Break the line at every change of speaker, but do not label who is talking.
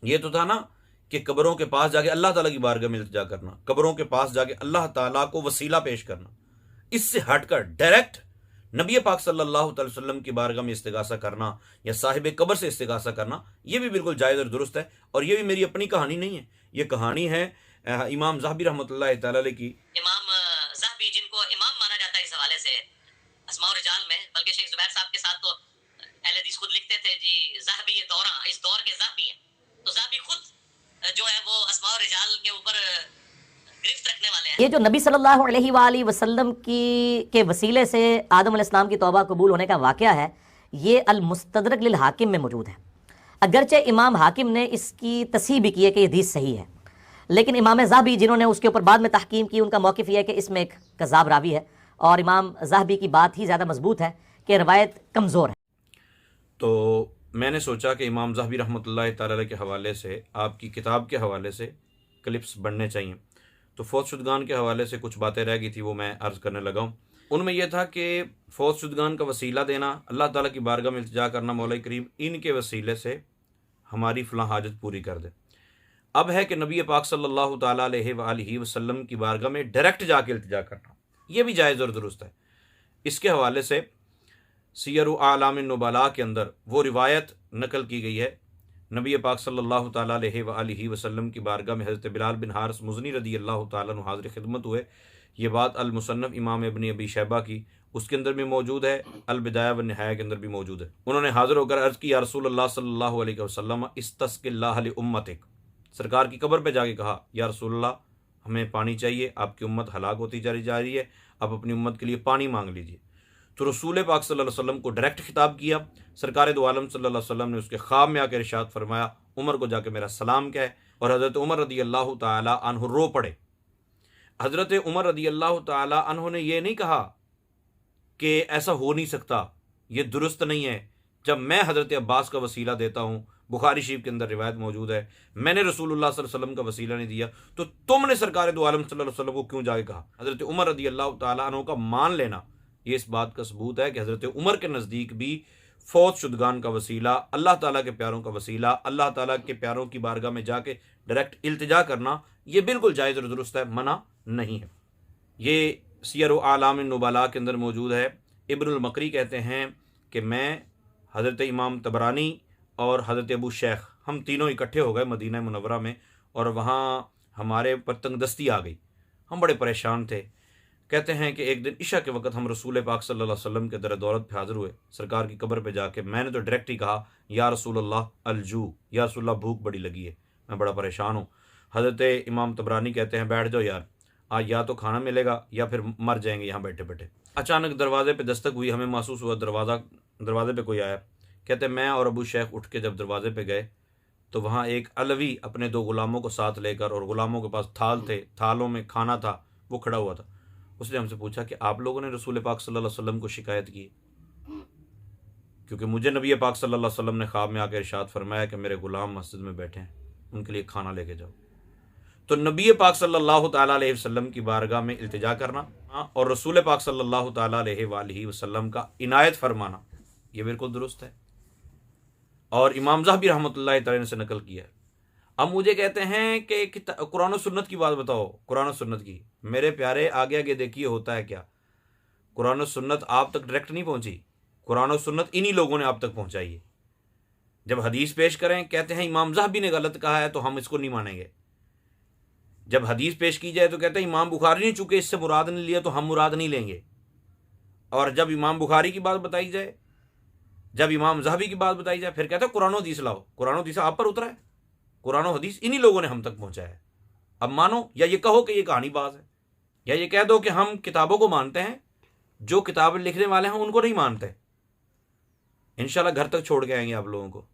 ये तो था ना कि कब्रों के पास जाके अल्लाह ताला की बारगाह में इल्तिजा करना, कब्रों के पास जाके अल्लाह ताला को वसीला पेश करना। इससे हटकर डायरेक्ट नबी पाक सल्लल्लाहु अलैहि वसल्लम की बारगाह में इस्तिगासा करना या साहिब कब्र से इस्तिगासा करना, ये भी बिल्कुल जायज़ और दुरुस्त है। और ये भी मेरी अपनी कहानी नहीं है, ये कहानी है इमाम ज़ाहबी रहमतुल्लाह तआला अलैह की। इमाम ज़ाहबी, जिनको इमाम माना जाता है इस हवाले से अस्मा और रिजाल में, बल्कि शेख जुबैर साहब के साथ तो अहले हदीस खुद लिखते थे जी, ज़ाहबी दौरा, इस दौर के ज़ाहबी हैं। तो ज़ाहबी खुद जो है वो अस्मा और रिजाल के ऊपर गिरफ्त रखने वाले हैं। ये जो नबी सल्लल्लाहु अलैहि वसल्लम की के वसीले से आदम अलैहिस्सलाम की तौबा कबूल होने का वाक़या है, ये अल मुस्तदरक लिल हाकिम में मौजूद है। अगरचे इमाम हाकिम ने इसकी तस्हीह भी की है कि ये हदीस सही है, लेकिन इमाम ज़ाहबी जिन्होंने उसके ऊपर बाद में तहकीम की, उनका मौक़िफ़ यह है कि इसमें एक कज़ाब रावी है और इमाम ज़ाहबी की बात ही ज़्यादा मजबूत है कि रवायत कमज़ोर है। तो मैंने सोचा कि इमाम ज़ाहबी रहमतुल्लाह तआला अलैह के हवाले से, आपकी किताब के हवाले से क्लिप्स बनने चाहिए। तो फौत शुदगान के हवाले से कुछ बातें रह गई थी, वो मैं अर्ज़ करने लगा हूँ। उनमें यह था कि फौत शुदगान का वसीला देना, अल्लाह ताला की बारगाह में इल्तिजा करना, मौला करीम इनके वसीले से हमारी फ़लाँ हाजत पूरी कर दे। अब है कि नबी पाक सल्लल्लाहु तआला अलैहि वसल्लम की बारगाह में डायरेक्ट जाके इल्तिजा करना, यह भी जायज़ और दुरुस्त है। इसके हवाले से सियर आलाम नुबला के अंदर वो रिवायत नकल की गई है, नबी पाक सल्लल्लाहु तआला अलैहि वसल्लम की बारगाह में हज़रत बिलाल बिन हारिस मुज़नी रदी अल्लाह तआला अन्हु हाज़िर खिदमत हुए। ये बात अल मुसन्नफ़ इमाम इब्न अबी शैबा की, उसके अंदर भी मौजूद है, अल बिदाया व निहाया के अंदर भी मौजूद है। उन्होंने हाज़िर होकर अर्ज़ की, या रसूलल्लाह सल्लल्लाहु अलैहि वसल्लम इस्तस्क़िल्लाह लि उम्मतिक, सरकार की कब्र पर जाके कहा, या रसूलल्लाह हमें पानी चाहिए, आपकी उम्मत हलाक होती जा रही है, आप अपनी उम्मत के लिए पानी मांग लीजिए। तो रसूल पाक सल्लल्लाहु अलैहि वसल्लम को डायरेक्ट खिताब किया। सरकार दो आलम सल्लल्लाहु अलैहि वसल्लम ने उसके ख्वाब में आकर इरशाद फरमाया, उमर को जाके मेरा सलाम कहे। और हज़रत उमर रदी अल्लाह तआला अन्हु रो पड़े। हज़रत उमर रदी अल्लाह तआला अन्हु ने यह नहीं कहा कि ऐसा हो नहीं सकता, ये दुरुस्त नहीं है, जब मैं हज़रत अब्बास का वसीला देता हूँ, बुखारी शरीफ के अंदर रिवायत मौजूद है, मैंने रसूलुल्लाह सल्लल्लाहु अलैहि वसल्लम का वसीला नहीं दिया, तो तुमने सरकार दो आलम सल्लल्लाहु अलैहि वसल्लम को क्यों जाके कहा। हज़रत उमर रदी अल्लाह तआला अन्हु का मान लेना ये इस बात का सबूत है कि हज़रत उमर के नज़दीक भी फौत शुदगान का वसीला, अल्लाह ताला के प्यारों का वसीला, अल्लाह ताला के प्यारों की बारगाह में जाके डायरेक्ट इल्तिजा करना, ये बिल्कुल जायज़ और दुरुस्त है, मना नहीं है। ये सियर आलाम नुबला के अंदर मौजूद है। इब्नुल मकरी कहते हैं कि मैं, हज़रत इमाम तबरानी और हज़रत अबू शेख, हम तीनों इकट्ठे हो गए मदीना मुनव्वरा में, और वहाँ हमारे पर तंगदस्ती आ गई, हम बड़े परेशान थे। कहते हैं कि एक दिन इशा के वक़्त हम रसूल पाक सल्लल्लाहु अलैहि वसल्लम के दर दौलत पे हाज़िर हुए। सरकार की कब्र पे जाके मैंने तो डायरेक्ट ही कहा, या रसूलल्लाह अलजू, या रसूलल्लाह भूख बड़ी लगी है, मैं बड़ा परेशान हूँ। हज़रत इमाम तबरानी कहते हैं, बैठ जाओ यार, आज या तो खाना मिलेगा या फिर मर जाएंगे यहाँ बैठे बैठे। अचानक दरवाजे पे दस्तक हुई, हमें महसूस हुआ दरवाजे पे कोई आया। कहते मैं और अबू शेख उठ के जब दरवाजे पे गए तो वहाँ एक अलवी अपने दो गुलामों को साथ लेकर, और गुलामों के पास थाल थे, थालों में खाना था, वो खड़ा हुआ था। उसने हमसे पूछा कि आप लोगों ने रसूल पाक सल्लल्लाहु अलैहि वसल्लम को शिकायत की? क्योंकि मुझे नबी पाक सल्लल्लाहु अलैहि वसल्लम ने ख्वाब में आकर इरशाद फरमाया कि मेरे गुलाम मस्जिद में बैठे हैं, उनके लिए खाना लेके जाओ। तो नबी पाक सल्लल्लाहु ताला अलैहि वसल्लम की बारगाह में इल्तिजा करना और रसूल पाक सल्लल्लाहु ताला अलैहि वसल्लम का इनायत फरमाना, ये बिल्कुल दुरुस्त है, और इमाम ज़ाहबी रहमतुल्लाह तआला ने से नकल किया है। अब मुझे कहते हैं कि कुरान और सुन्नत की बात बताओ, कुरान और सुन्नत की। मेरे प्यारे, आगे आगे देखिए होता है क्या। कुरान और सुन्नत आप तक डायरेक्ट नहीं पहुंची, कुरान और सुन्नत इन्हीं लोगों ने आप तक पहुंचाई है। जब हदीस पेश करें, कहते हैं इमाम ज़ाहबी ने गलत कहा है तो हम इसको नहीं मानेंगे। जब हदीस पेश की जाए तो कहते हैं इमाम बुखारी ने चूंकि इससे मुराद नहीं लिया तो हम मुराद नहीं लेंगे। और जब इमाम बुखारी की बात बताई जाए, जब इमाम ज़ाहबी की बात बताई जाए, फिर कहते हैं कुरान हदीस लाओ। कुरान हदीस आप पर उतरा है, कुरान हदीस इन्हीं लोगों ने हम तक पहुंचाया है। अब मानो, या ये कहो कि ये कहानीबाज है, या ये कह दो कि हम किताबों को मानते हैं, जो किताबें लिखने वाले हैं उनको नहीं मानते। इंशाल्लाह घर तक छोड़ के आएंगे आप लोगों को।